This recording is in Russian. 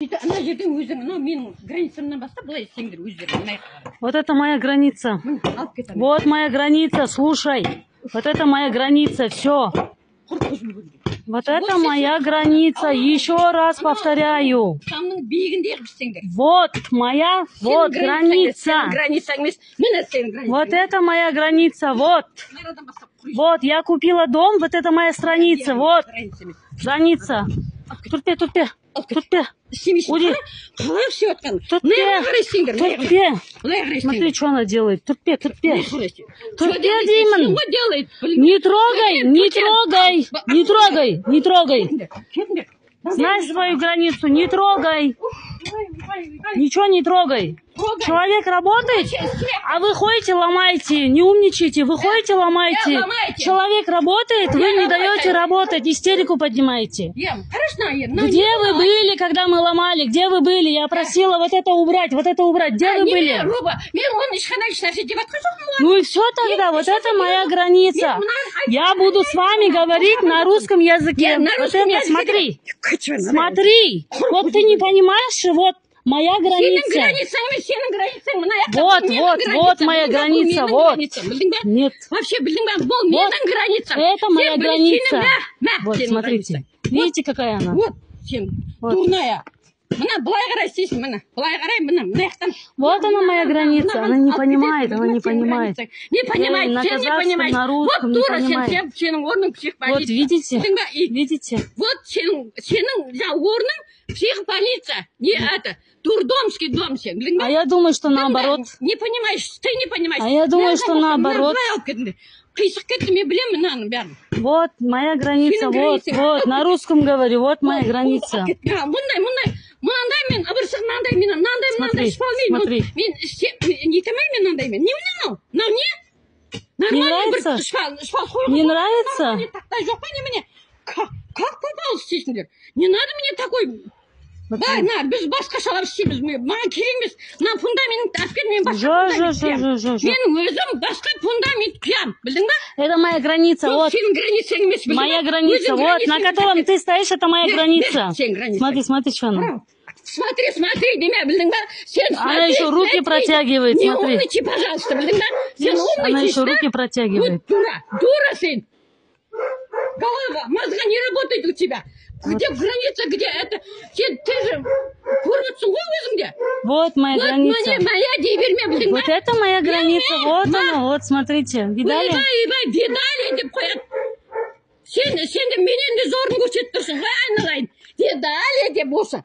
Вот это моя граница. Вот моя граница, слушай. Вот это моя граница, все. Вот это моя граница, еще раз повторяю. Вот моя, вот граница. Вот это моя граница, вот. Вот, я купила дом, вот это моя страница, вот. Граница. Турпе, турпе, турпе. Уйди. Турпе. Смотри, что она делает. Турпе, турпе. Турпе, Димон. Не трогай, не трогай, не трогай, не трогай. Знай свою границу, не трогай. Ничего не трогай. Человек работает, а вы ходите, ломаете, не умничайте, вы ходите, ломаете. Человек работает, вы не даете работать, истерику поднимаете. Где вы были, когда мы ломали? Где вы были? Я просила вот это убрать, вот это убрать. Где вы были? Ну и все тогда, вот это моя граница. Я буду с вами говорить на русском языке. Вот это, смотри. Смотри. Вот ты не понимаешь, вот. Моя граница. Вот моя граница, вот. Нет. Вообще, вот. Это моя граница. Вот, смотрите. Видите, какая она? Вот, дурная. Вот она моя граница. Она не понимает, она не понимает. Не понимает, не понимает. На русском не понимает. Вот, видите? Видите? Вот, психбольница, не это, дурдомский дом. А я думаю, что наоборот. Не понимаешь, ты не понимаешь. А я думаю, что наоборот. Вот моя граница, вот, вот, на русском говорю, вот моя граница. Смотри, смотри. Не нравится? Не нравится? Как попал? Не надо мне такой... Біз басқашалар істейміз. Маған керек емес. Мына фундамент әпкелмен басқа фундамент қиямын. Мен өзім басқа фундамент қиямын. Білдің ба? Это моя граница, вот. Сенің границаң емес. Моя граница, вот, на котором ты стоишь, это моя граница. Смотри, смотри, что она. Смотри, смотри, деме, білдің ба? Она еще руки протягивает, смотри. Не умничай, пожалуйста, білдің ба? Она еще руки протягивает. Дура сын. Голова, мозга не работает у тебя. Где граница, где это? Ты же курицу где? Вот моя граница. Моя вот это моя граница, вот она, вот смотрите. Видали? Видали деп қояды. Сен де менен де зорын көрсетіп тұрсың ғой айналайын. Видали деп осы.